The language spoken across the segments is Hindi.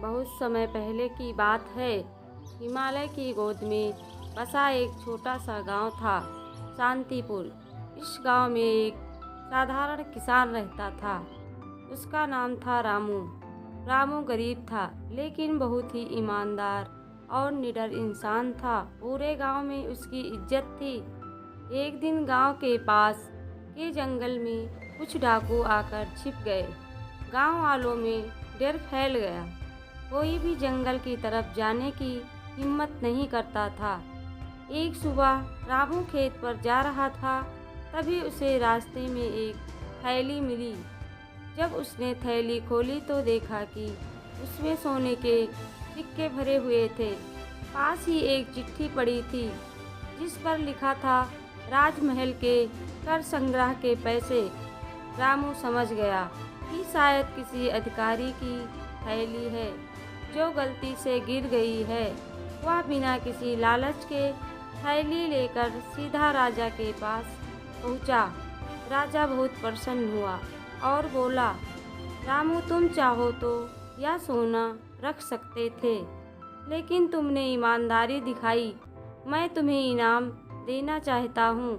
बहुत समय पहले की बात है। हिमालय की गोद में बसा एक छोटा सा गांव था, शांतिपुर। इस गांव में एक साधारण किसान रहता था। उसका नाम था रामू। रामू गरीब था, लेकिन बहुत ही ईमानदार और निडर इंसान था। पूरे गांव में उसकी इज्जत थी। एक दिन गांव के पास के जंगल में कुछ डाकू आकर छिप गए। गांव वालों में डर फैल गया। कोई भी जंगल की तरफ जाने की हिम्मत नहीं करता था। एक सुबह रामू खेत पर जा रहा था, तभी उसे रास्ते में एक थैली मिली। जब उसने थैली खोली तो देखा कि उसमें सोने के सिक्के भरे हुए थे। पास ही एक चिट्ठी पड़ी थी, जिस पर लिखा था राजमहल के कर संग्रह के पैसे। रामू समझ गया कि शायद किसी अधिकारी की थैली है जो गलती से गिर गई है। वह बिना किसी लालच के थैली लेकर सीधा राजा के पास पहुंचा। राजा बहुत प्रसन्न हुआ और बोला, रामू, तुम चाहो तो यह सोना रख सकते थे, लेकिन तुमने ईमानदारी दिखाई। मैं तुम्हें इनाम देना चाहता हूँ।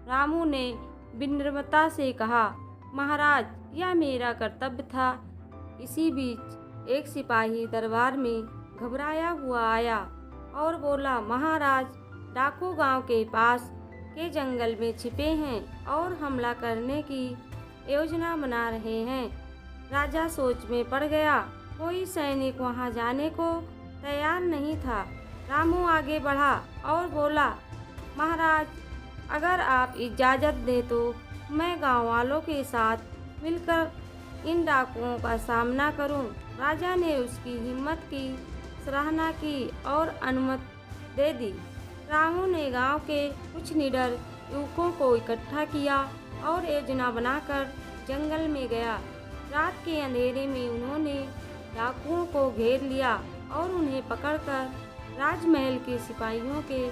रामू ने विनम्रता से कहा, महाराज, यह मेरा कर्तव्य था। इसी बीच एक सिपाही दरबार में घबराया हुआ आया और बोला, महाराज, डाकू गांव के पास के जंगल में छिपे हैं और हमला करने की योजना बना रहे हैं। राजा सोच में पड़ गया। कोई सैनिक वहां जाने को तैयार नहीं था। रामू आगे बढ़ा और बोला, महाराज, अगर आप इजाज़त दें तो मैं गांव वालों के साथ मिलकर इन डाकुओं का सामना करूं। राजा ने उसकी हिम्मत की सराहना की और अनुमति दे दी। रामू ने गांव के कुछ निडर युवकों को इकट्ठा किया और योजना बनाकर जंगल में गया। रात के अंधेरे में उन्होंने डाकुओं को घेर लिया और उन्हें पकड़कर राजमहल के सिपाहियों के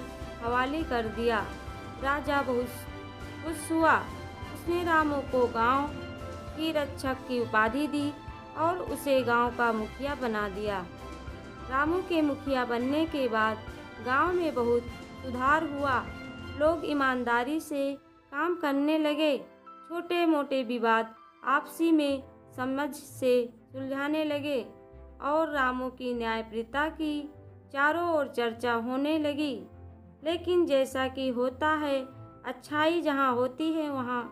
हवाले कर दिया। राजा बहुत खुश हुआ। उसने रामू को गांव की रक्षक की उपाधि दी और उसे गांव का मुखिया बना दिया। रामू के मुखिया बनने के बाद गांव में बहुत सुधार हुआ। लोग ईमानदारी से काम करने लगे। छोटे मोटे विवाद आपसी में समझ से सुलझाने लगे और रामू की न्यायप्रियता की चारों ओर चर्चा होने लगी। लेकिन जैसा कि होता है, अच्छाई जहाँ होती है वहाँ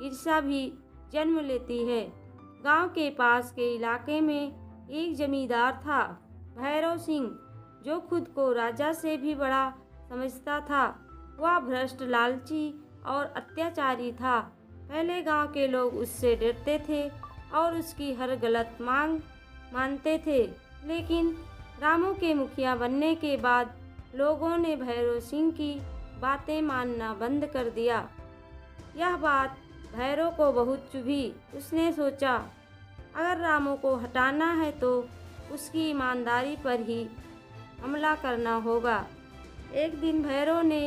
ईर्ष्या भी जन्म लेती है। गांव के पास के इलाके में एक जमींदार था, भैरव सिंह, जो खुद को राजा से भी बड़ा समझता था। वह भ्रष्ट, लालची और अत्याचारी था। पहले गांव के लोग उससे डरते थे और उसकी हर गलत मांग मानते थे। लेकिन रामू के मुखिया बनने के बाद लोगों ने भैरव सिंह की बातें मानना बंद कर दिया। यह बात भैरव को बहुत चुभी। उसने सोचा, अगर रामू को हटाना है तो उसकी ईमानदारी पर ही हमला करना होगा। एक दिन भैरव ने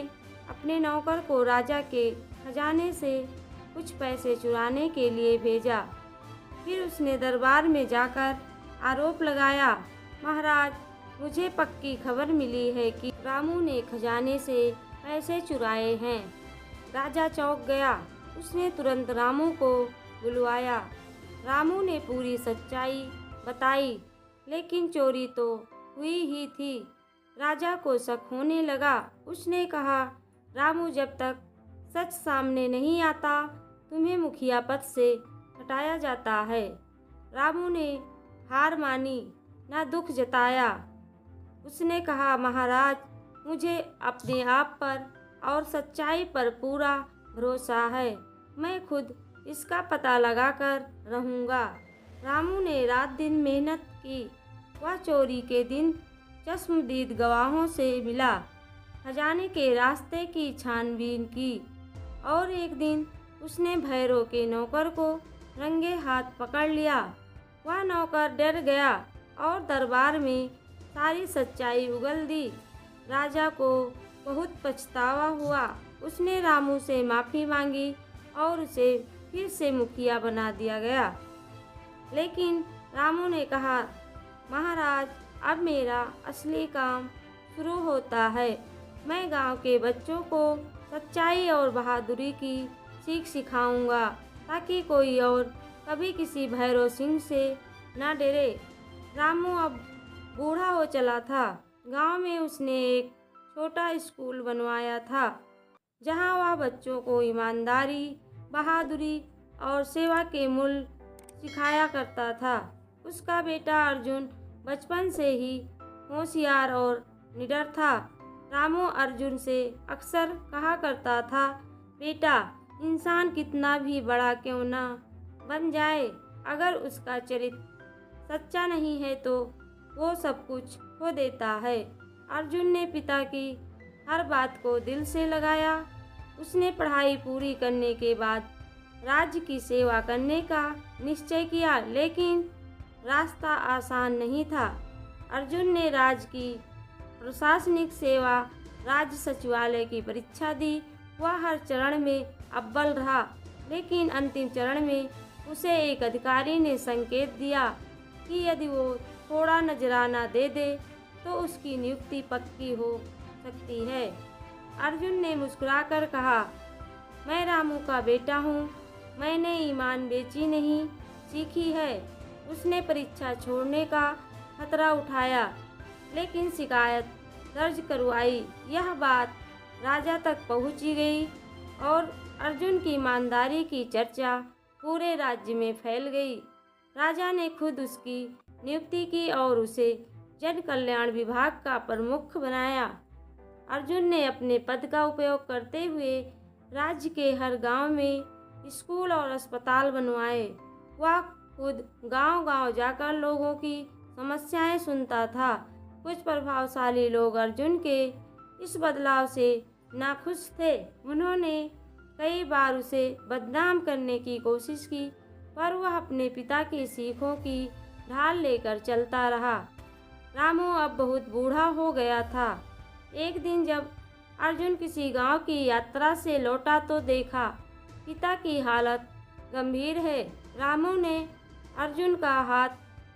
अपने नौकर को राजा के खजाने से कुछ पैसे चुराने के लिए भेजा। फिर उसने दरबार में जाकर आरोप लगाया, महाराज, मुझे पक्की खबर मिली है कि रामू ने खजाने से पैसे चुराए हैं। राजा चौंक गया। उसने तुरंत रामू को बुलवाया। रामू ने पूरी सच्चाई बताई, लेकिन चोरी तो हुई ही थी। राजा को शक होने लगा। उसने कहा, रामू, जब तक सच सामने नहीं आता, तुम्हें मुखिया पद से हटाया जाता है। रामू ने हार मानी, ना दुख जताया। उसने कहा, महाराज, मुझे अपने आप पर और सच्चाई पर पूरा भरोसा है। मैं खुद इसका पता लगाकर रहूँगा। रामू ने रात दिन मेहनत की। वह चोरी के दिन चश्मदीद गवाहों से मिला, खजाने के रास्ते की छानबीन की और एक दिन उसने भैरव के नौकर को रंगे हाथ पकड़ लिया। वह नौकर डर गया और दरबार में सारी सच्चाई उगल दी। राजा को बहुत पछतावा हुआ। उसने रामू से माफ़ी मांगी और उसे फिर से मुखिया बना दिया गया। लेकिन रामू ने कहा, महाराज, अब मेरा असली काम शुरू होता है। मैं गांव के बच्चों को सच्चाई और बहादुरी की सीख सिखाऊंगा, ताकि कोई और कभी किसी भैरव सिंह से न डरे। रामू अब बूढ़ा हो चला था। गांव में उसने एक छोटा स्कूल बनवाया था, जहां वह बच्चों को ईमानदारी, बहादुरी और सेवा के मूल्य सिखाया करता था। उसका बेटा अर्जुन बचपन से ही होशियार और निडर था। रामू अर्जुन से अक्सर कहा करता था, बेटा, इंसान कितना भी बड़ा क्यों ना बन जाए, अगर उसका चरित्र सच्चा नहीं है तो वो सब कुछ खो देता है। अर्जुन ने पिता की हर बात को दिल से लगाया। उसने पढ़ाई पूरी करने के बाद राज्य की सेवा करने का निश्चय किया, लेकिन रास्ता आसान नहीं था। अर्जुन ने राज्य की प्रशासनिक सेवा, राज्य सचिवालय की परीक्षा दी। वह हर चरण में अव्वल रहा, लेकिन अंतिम चरण में उसे एक अधिकारी ने संकेत दिया कि यदि वो थोड़ा नजराना दे दे तो उसकी नियुक्ति पक्की हो सकती है। अर्जुन ने मुस्कुराकर कहा, मैं रामू का बेटा हूँ, मैंने ईमान बेची नहीं सीखी है। उसने परीक्षा छोड़ने का खतरा उठाया, लेकिन शिकायत दर्ज करवाई। यह बात राजा तक पहुंची गई और अर्जुन की ईमानदारी की चर्चा पूरे राज्य में फैल गई। राजा ने खुद उसकी नियुक्ति की और उसे जन कल्याण विभाग का प्रमुख बनाया। अर्जुन ने अपने पद का उपयोग करते हुए राज्य के हर गांव में स्कूल और अस्पताल बनवाए। वह खुद गांव-गांव जाकर लोगों की समस्याएं सुनता था। कुछ प्रभावशाली लोग अर्जुन के इस बदलाव से नाखुश थे। उन्होंने कई बार उसे बदनाम करने की कोशिश की, पर वह अपने पिता की सीखों की ढाल लेकर चलता रहा। रामू अब बहुत बूढ़ा हो गया था। एक दिन जब अर्जुन किसी गांव की यात्रा से लौटा तो देखा पिता की हालत गंभीर है। रामू ने अर्जुन का हाथ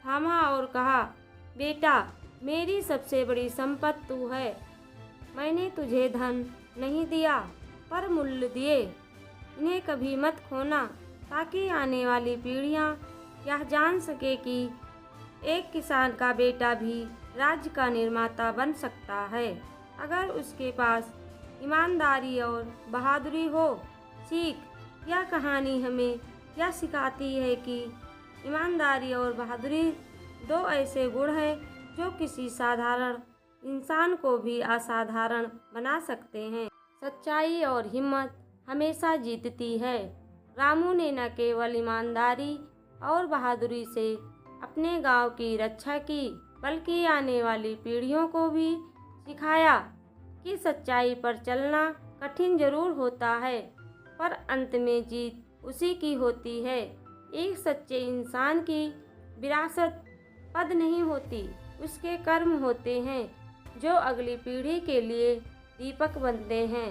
थामा और कहा, बेटा, मेरी सबसे बड़ी संपत्ति तू है। मैंने तुझे धन नहीं दिया, पर मूल्य दिए। इन्हें कभी मत खोना, ताकि आने वाली पीढ़ियां यह जान सके कि एक किसान का बेटा भी राज्य का निर्माता बन सकता है, अगर उसके पास ईमानदारी और बहादुरी हो। सीख, यह कहानी हमें यह सिखाती है कि ईमानदारी और बहादुरी दो ऐसे गुण हैं जो किसी साधारण इंसान को भी असाधारण बना सकते हैं। सच्चाई और हिम्मत हमेशा जीतती है। रामू ने न केवल ईमानदारी और बहादुरी से अपने गांव की रक्षा की, बल्कि आने वाली पीढ़ियों को भी सिखाया कि सच्चाई पर चलना कठिन जरूर होता है, पर अंत में जीत उसी की होती है। एक सच्चे इंसान की विरासत पद नहीं होती, उसके कर्म होते हैं, जो अगली पीढ़ी के लिए दीपक बनते हैं।